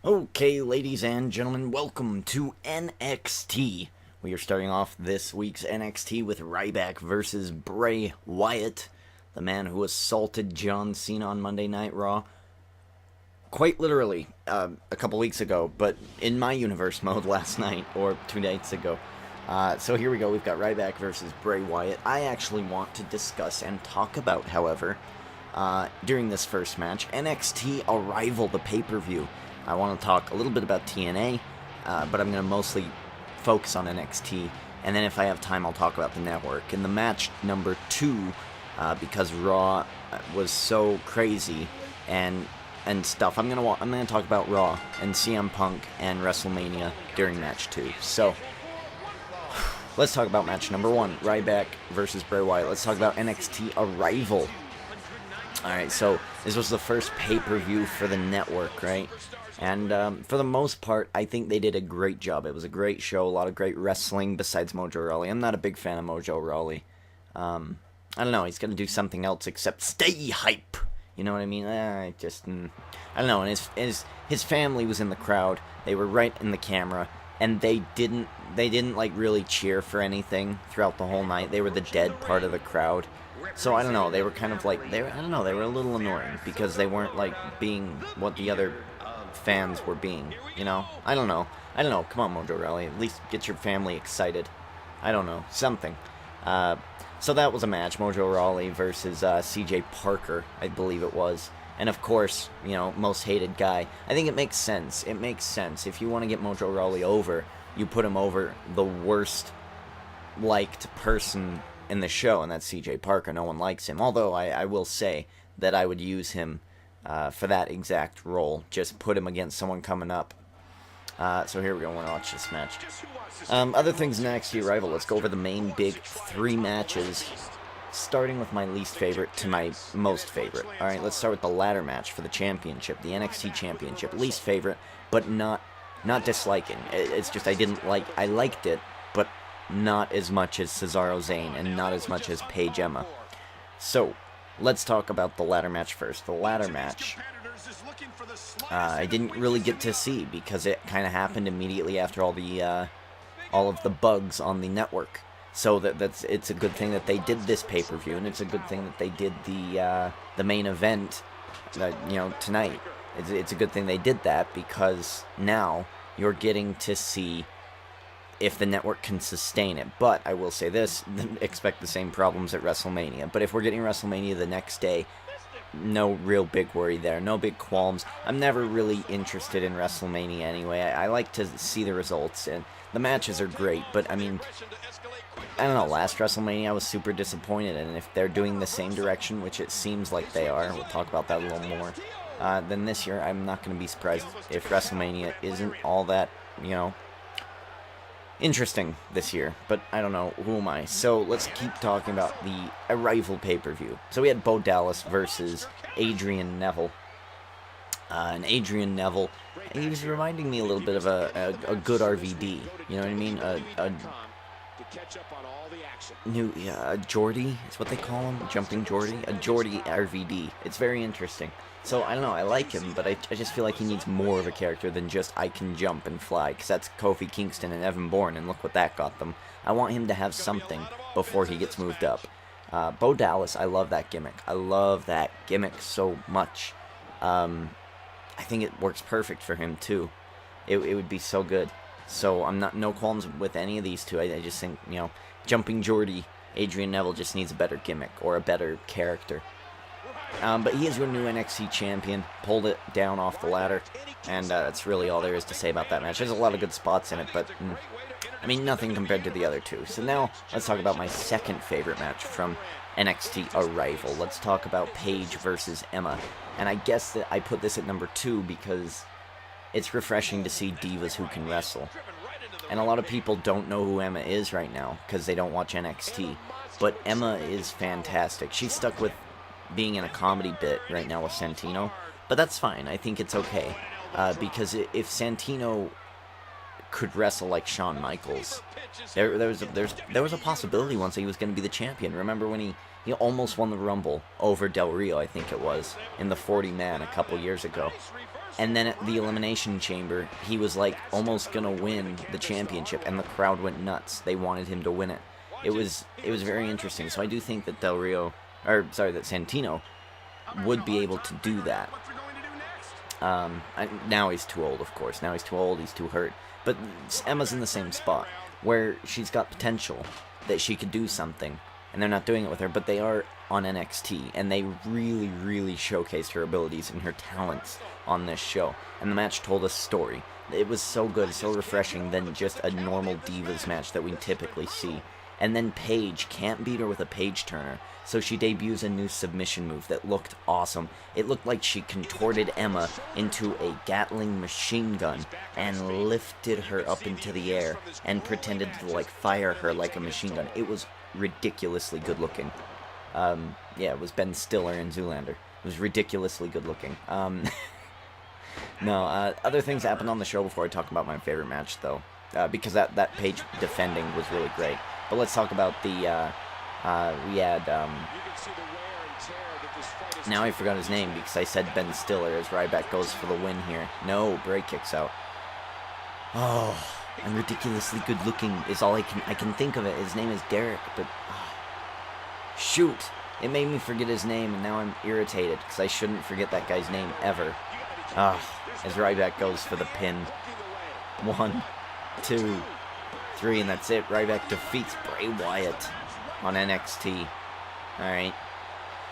Okay, ladies and gentlemen, welcome to NXT. We are starting off this week's NXT with Ryback versus Bray Wyatt, the man who assaulted John Cena on Monday Night Raw. Quite literally, a couple weeks ago, but in my universe mode last night, or 2 nights ago. So here we go, we've got Ryback versus Bray Wyatt. I actually want to discuss and talk about, however, during this first match, NXT ArRival, the pay-per-view. I want to talk a little bit about TNA, but I'm going to mostly focus on NXT, and then if I have time, I'll talk about the network. In the match number 2, because Raw was so crazy and stuff, I'm gonna talk about Raw and CM Punk and WrestleMania during match 2. So let's talk about match number 1, Ryback versus Bray Wyatt. Let's talk about NXT ArRival. Alright, so this was the first pay-per-view for the network, right? And for the most part, I think they did a great job. It was a great show, a lot of great wrestling besides Mojo Rawley. I'm not a big fan of Mojo Rawley. I don't know, he's going to do something else except stay hype. You know what I mean? I don't know, and his family was in the crowd. They were right in the camera, and they didn't like really cheer for anything throughout the whole night. They were the dead part of the crowd. So I don't know, they were kind of like, they were a little annoying because they weren't like being what the other fans were being, you know? I don't know, come on Mojo Rawley, at least get your family excited. I don't know, something. So that was a match, Mojo Rawley versus CJ Parker, I believe it was. And of course, you know, most hated guy. I think it makes sense. It makes sense. If you want to get Mojo Rawley over, you put him over the worst liked person in the show, and that's CJ Parker. No one likes him. Although I will say that I would use him for that exact role. Just put him against someone coming up. So here we go. We're going to watch this match. Other things in NXT ArRival. Let's go over the main big 3 matches, starting with my least favorite to my most favorite. Alright, let's start with the ladder match for the championship, the NXT championship. Least favorite, but not disliking. It's just I liked it, but not as much as Cesaro Zane, and not as much as Paige Emma. So, let's talk about the ladder match first. The ladder match, I didn't really get to see because it kind of happened immediately after all of the bugs on the network. So it's a good thing that they did this pay-per-view, and it's a good thing that they did the main event, tonight. It's a good thing they did that because now you're getting to see if the network can sustain it. But I will say this, expect the same problems at WrestleMania. But if we're getting WrestleMania the next day, no real big worry there, no big qualms. I'm never really interested in WrestleMania anyway. I like to see the results, and the matches are great, but I mean, I don't know, last WrestleMania I was super disappointed, and if they're doing the same direction, which it seems like they are, we'll talk about that a little more, then this year I'm not going to be surprised if WrestleMania isn't all that, interesting this year, but I don't know, who am I? So let's keep talking about the ArRival pay-per-view. So we had Bo Dallas versus Adrian Neville. And Adrian Neville, he was reminding me a little bit of a good RVD, you know what I mean? A Geordie is what they call him, Jumping Geordie, a Geordie RVD. It's very interesting. So, I don't know, I like him, but I just feel like he needs more of a character than just I can jump and fly, because that's Kofi Kingston and Evan Bourne, and look what that got them. I want him to have something before he gets moved up. Bo Dallas, I love that gimmick. I love that gimmick so much. I think it works perfect for him, too. It would be so good. So, no qualms with any of these two. I just think, Jumping Geordie, Adrian Neville just needs a better gimmick, or a better character. But he is your new NXT champion, pulled it down off the ladder, and that's really all there is to say about that match. There's a lot of good spots in it, but, I mean, nothing compared to the other two. So now, let's talk about my second favorite match from NXT ArRival. Let's talk about Paige versus Emma. And I guess that I put this at number 2 because it's refreshing to see divas who can wrestle. And a lot of people don't know who Emma is right now because they don't watch NXT. But Emma is fantastic. She's stuck with being in a comedy bit right now with Santino, but that's fine. I think it's okay, because if Santino could wrestle like Shawn Michaels, there was a possibility once that he was going to be the champion. Remember when he almost won the Rumble over Del Rio, I think it was, in the 40-man a couple years ago. And then at the Elimination Chamber, he was like almost gonna win the championship, and the crowd went nuts. They wanted him to win it. It was very interesting. So I do think that that Santino would be able to do that. Now he's too old, of course. Now he's too old. He's too hurt. But Emma's in the same spot where she's got potential that she could do something, and they're not doing it with her. But they are on NXT, and they really, really showcased her abilities and her talents on this show. And the match told a story. It was so good, so refreshing than just a normal Divas match that we typically see. And then Paige can't beat her with a page turner, so she debuts a new submission move that looked awesome. It looked like she contorted Emma into a Gatling machine gun and lifted her up into the air and pretended to like fire her like a machine gun. It was ridiculously good looking. Yeah, it was Ben Stiller and Zoolander. It was ridiculously good looking. Other things happened on the show before I talk about my favorite match, though, because that Paige defending was really great. But let's talk about the, we had, now I forgot his name because I said Ben Stiller as Ryback goes for the win here. No, Bray kicks out. Oh, I'm ridiculously good looking is all I can think of it. His name is Derek, but, shoot, it made me forget his name, and now I'm irritated because I shouldn't forget that guy's name ever. As Ryback goes for the pin. 1, 2, 3, and that's it. Ryback defeats Bray Wyatt on NXT. Alright.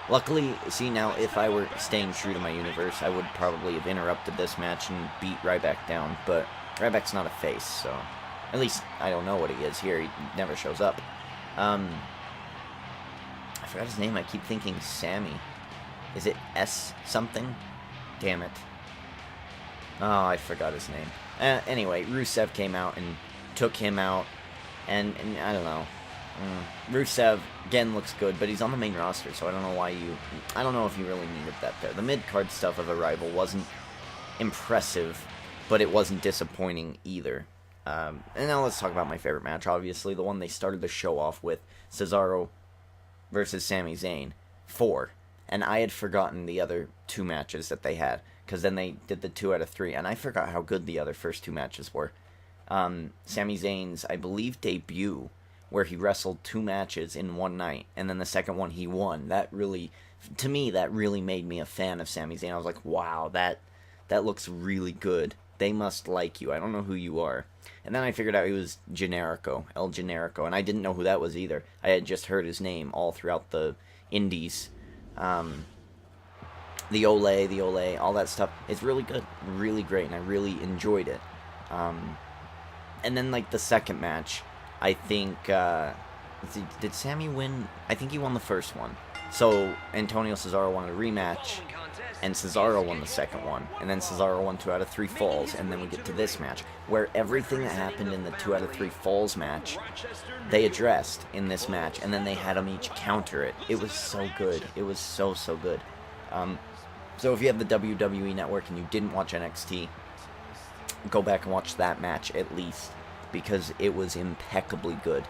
Luckily, see, now, if I were staying true to my universe, I would probably have interrupted this match and beat Ryback down, but Ryback's not a face, so... At least, I don't know what he is here. He never shows up. I forgot his name. I keep thinking Sammy. Is it S something? Damn it. Oh, I forgot his name. Anyway, Rusev came out and took him out, and I don't know. Rusev, again, looks good, but he's on the main roster, so I don't know why I don't know if you really needed that there. The mid-card stuff of ArRival wasn't impressive, but it wasn't disappointing either. And now let's talk about my favorite match, obviously, the one they started the show off with, Cesaro versus Sami Zayn, 4. And I had forgotten the other 2 matches that they had, because then they did the 2 out of 3, and I forgot how good the other first 2 matches were. Sami Zayn's, I believe, debut, where he wrestled 2 matches in one night, and then the second one he won. That really, to me, that really made me a fan of Sami Zayn. I was like, wow, that looks really good. They must like you. I don't know who you are. And then I figured out he was Generico, El Generico, and I didn't know who that was either. I had just heard his name all throughout the indies. The Ole, all that stuff. It's really good, really great, and I really enjoyed it. And then, like, the second match, I think, did Sammy win? I think he won the first one. So, Antonio Cesaro wanted a rematch, and Cesaro won the second one. And then Cesaro won 2 out of 3 falls, and then we get to this match, where everything that happened in the 2 out of 3 falls match, they addressed in this match, and then they had them each counter it. It was so good. It was so, so good. So if you have the WWE Network and you didn't watch NXT, go back and watch that match at least, because it was impeccably good.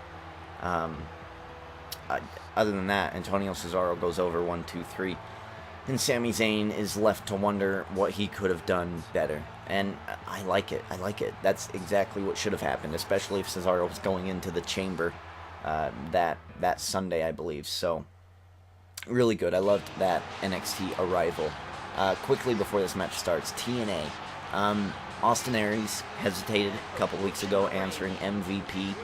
Other than that, Antonio Cesaro goes over 1, 2, 3, and Sami Zayn is left to wonder what he could have done better. And I like it. I like it. That's exactly what should have happened, especially if Cesaro was going into the chamber that Sunday, I believe. So, really good. I loved that NXT ArRival. Quickly before this match starts, TNA. Austin Aries hesitated a couple weeks ago answering MVP,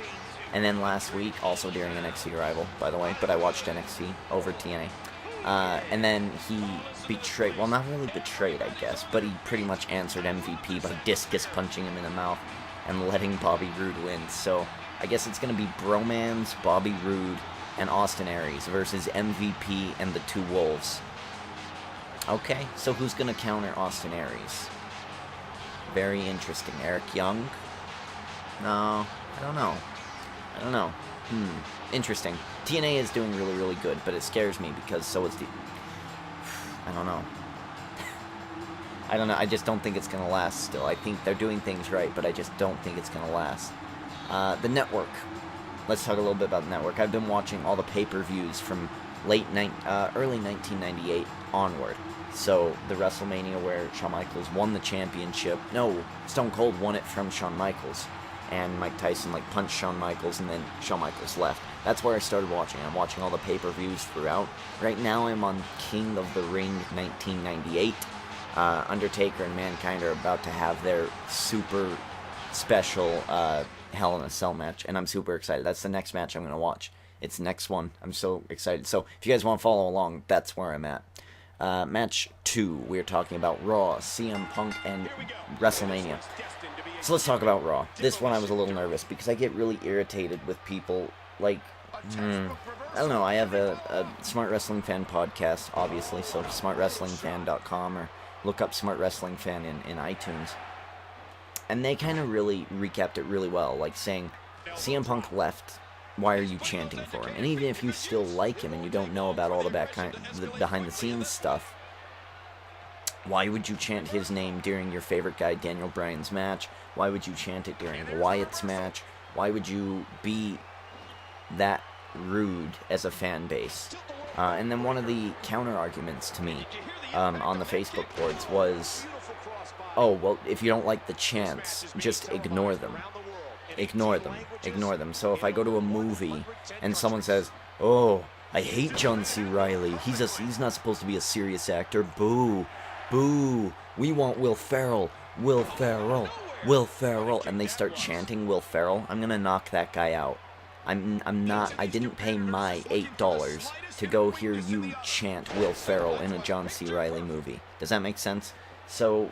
and then last week, also during NXT ArRival, by the way, but I watched NXT over TNA. And then he betrayed, well, not really betrayed, I guess, but he pretty much answered MVP by discus punching him in the mouth and letting Bobby Roode win. So I guess it's going to be Bromans, Bobby Roode, and Austin Aries versus MVP and the 2 Wolves. Okay, so who's going to counter Austin Aries? Very interesting. Eric Young? No, I don't know. Interesting. TNA is doing really, really good, but it scares me because so is the... I don't know. I just don't think it's going to last still. I think they're doing things right, but I just don't think it's going to last. The network. let's talk a little bit about the network. I've been watching all the pay-per-views from early 1998 onward. So the WrestleMania where Shawn Michaels won the championship. No, Stone Cold won it from Shawn Michaels. And Mike Tyson punched Shawn Michaels, and then Shawn Michaels left. That's where I started watching. I'm watching all the pay-per-views throughout. Right now I'm on King of the Ring 1998. Undertaker and Mankind are about to have their super special Hell in a Cell match, and I'm super excited. That's the next match I'm going to watch. It's the next one. I'm so excited. So if you guys want to follow along, that's where I'm at. Match 2, we're talking about Raw, CM Punk, and WrestleMania. So let's talk about Raw. This one I was a little nervous because I get really irritated with people like, I don't know, I have a Smart Wrestling Fan podcast, obviously, so smartwrestlingfan.com or look up Smart Wrestling Fan in iTunes. And they kind of really recapped it really well, like saying, CM Punk left, why are you chanting for him? And even if you still like him and you don't know about all the behind-the-scenes stuff, why would you chant his name during your favorite guy Daniel Bryan's match? Why would you chant it during Wyatt's match? Why would you be that rude as a fan base? And then one of the counter-arguments to me on the Facebook boards was, oh, well, if you don't like the chants, just ignore them. Ignore them. So if I go to a movie and someone says, oh, I hate John C. Reilly, he's not supposed to be a serious actor, boo, boo, we want Will Ferrell, and they start chanting Will Ferrell, I'm gonna knock that guy out. I didn't pay my $8 to go hear you chant Will Ferrell in a John C. Reilly movie. Does that make sense? So,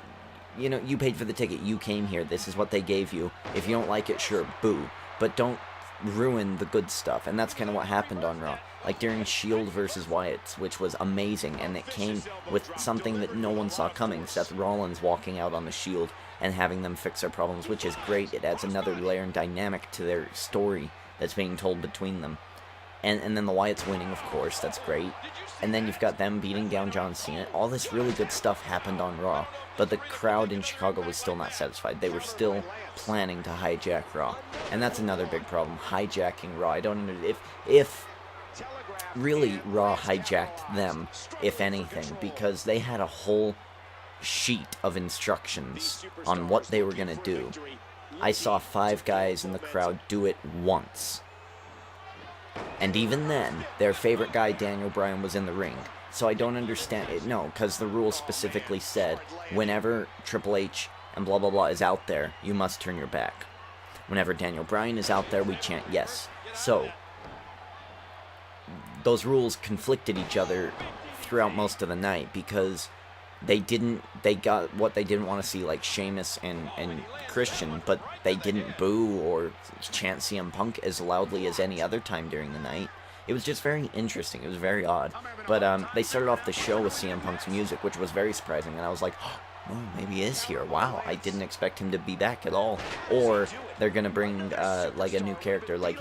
you know, you paid for the ticket, you came here, this is what they gave you. If you don't like it, sure, boo. But don't ruin the good stuff, and that's kind of what happened on Raw. Like during Shield versus Wyatt's, which was amazing, and it came with something that no one saw coming, Seth Rollins walking out on the Shield and having them fix their problems, which is great. It adds another layer and dynamic to their story that's being told between them. And then the Wyatts winning, of course, that's great. And then you've got them beating down John Cena. All this really good stuff happened on Raw, but the crowd in Chicago was still not satisfied. They were still planning to hijack Raw. And that's another big problem, hijacking Raw. I don't understand if really Raw hijacked them, if anything, because they had a whole sheet of instructions on what they were going to do. I saw 5 guys in the crowd do it once. And even then, their favorite guy, Daniel Bryan, was in the ring. So I don't understand it. No, because the rule specifically said, whenever Triple H and blah blah blah is out there, you must turn your back. Whenever Daniel Bryan is out there, we chant yes. So, those rules conflicted each other throughout most of the night, because they got what they didn't want to see, like Sheamus and Christian, but they didn't boo or chant CM Punk as loudly as any other time during the night. It was just very interesting. It was very odd. But they started off the show with CM Punk's music, which was very surprising, and I was like, oh, maybe he is here. Wow, I didn't expect him to be back at all. Or they're gonna bring like a new character, like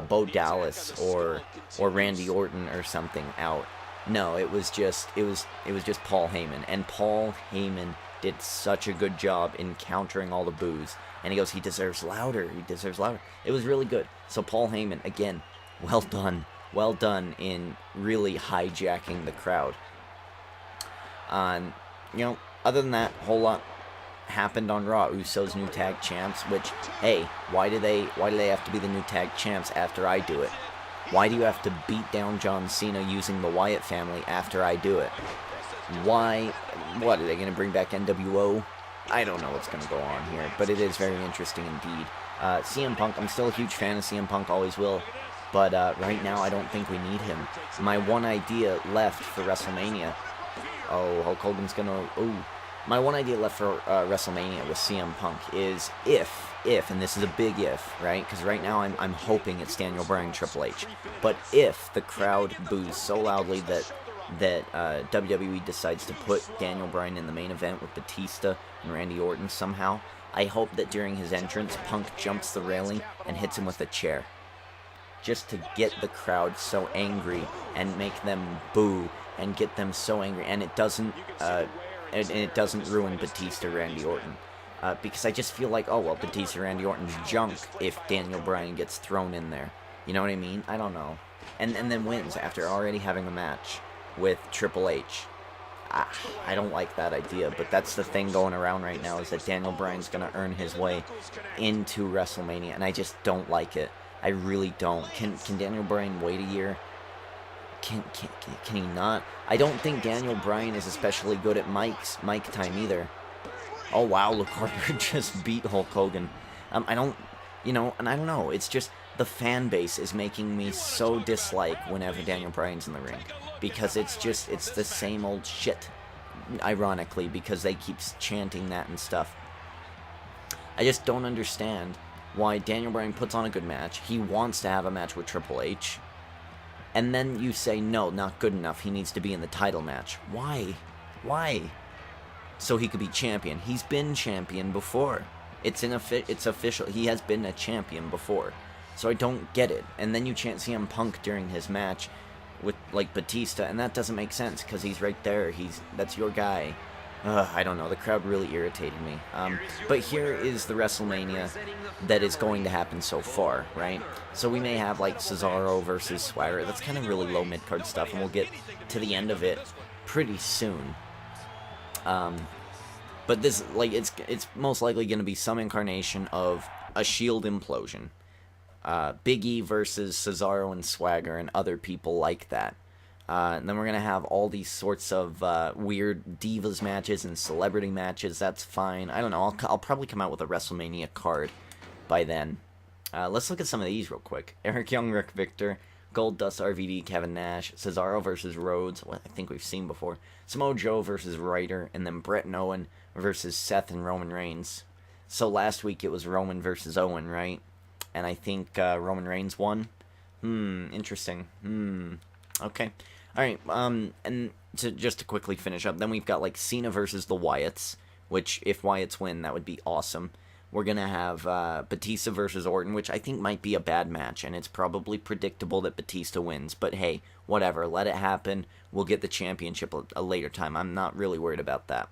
Bo Dallas or Randy Orton or something out. No, it was just Paul Heyman, and Paul Heyman did such a good job in countering all the boos. And he goes, he deserves louder. It was really good. So Paul Heyman, again, well done in really hijacking the crowd. You know, other than that, a whole lot happened on Raw. Usos new tag champs, which, hey, why do they have to be the new tag champs after I do it? Why do you have to beat down John Cena using the Wyatt family after I do it? Why? What, are they going to bring back NWO? I don't know what's going to go on here, but it is very interesting indeed. CM Punk, I'm still a huge fan of CM Punk, always will, but right now I don't think we need him. My one idea left for WrestleMania, Hulk Hogan's going to, my one idea left for WrestleMania with CM Punk is if, and this is a big if, right? Because right now I'm hoping it's Daniel Bryan, Triple H. But if the crowd boos so loudly that WWE decides to put Daniel Bryan in the main event with Batista and Randy Orton somehow, I hope that during his entrance, Punk jumps the railing and hits him with a chair. Just to get the crowd so angry and make them boo and get them so angry. And it doesn't ruin Batista, Randy Orton. because I just feel like, oh, well, Batista Randy Orton's junk if Daniel Bryan gets thrown in there. You know what I mean? I don't know. And then wins after already having a match with Triple H. I don't like that idea, but that's the thing going around right now, is that Daniel Bryan's going to earn his way into WrestleMania, and I just don't like it. I really don't. Can Daniel Bryan wait a year? Can he not? I don't think Daniel Bryan is especially good at mic time either. Oh wow, look, Harper just beat Hulk Hogan. I don't, and I don't know. It's just the fan base is making me so dislike whenever Daniel Bryan's in the ring, because it's the same old shit. Ironically, because they keep chanting that and stuff. I just don't understand why Daniel Bryan puts on a good match. He wants to have a match with Triple H, and then you say no, not good enough. He needs to be in the title match. Why? So he could be champion. He's been champion before. It's official. He has been a champion before. So I don't get it. And then you chant CM Punk during his match with, like, Batista, and that doesn't make sense, because he's right there. That's your guy. I don't know. The crowd really irritated me. But here is the WrestleMania that is going to happen so far, right? So we may have, like, Cesaro versus Swagger. That's kind of really low mid-card stuff, and we'll get to the end of it pretty soon. But this, like, it's most likely going to be some incarnation of a Shield implosion. Big E versus Cesaro and Swagger and other people like that. And then we're going to have all these sorts of weird Divas matches and celebrity matches. That's fine. I don't know. I'll probably come out with a WrestleMania card by then. Let's look at some of these real quick. Eric Young, Rick Victor, Goldust, RVD, Kevin Nash, Cesaro versus Rhodes, what I think we've seen before, Samoa Joe versus Ryder, and then Brett and Owen versus Seth and Roman Reigns. So last week it was Roman versus Owen, right? And I think Roman Reigns won. Interesting. Okay. Alright, and just to quickly finish up, then we've got, like, Cena versus the Wyatts, which, if Wyatts win, that would be awesome. We're going to have Batista versus Orton, which I think might be a bad match, and it's probably predictable that Batista wins. But hey, whatever, let it happen. We'll get the championship a later time. I'm not really worried about that.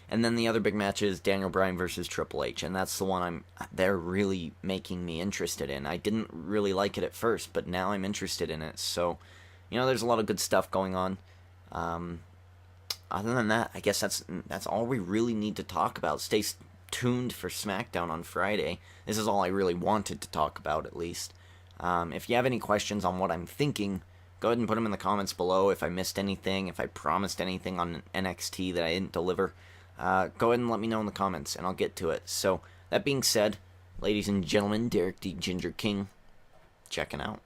And then the other big match is Daniel Bryan versus Triple H, and that's the one they're really making me interested in. I didn't really like it at first, but now I'm interested in it. So, there's a lot of good stuff going on. Other than that, I guess that's all we really need to talk about. Stay tuned for SmackDown on Friday. This is all I really wanted to talk about, at least. If you have any questions on what I'm thinking, go ahead and put them in the comments below. If I missed anything, if I promised anything on NXT that I didn't deliver, go ahead and let me know in the comments, and I'll get to it. So, that being said, ladies and gentlemen, Derek D. Ginger King, checking out.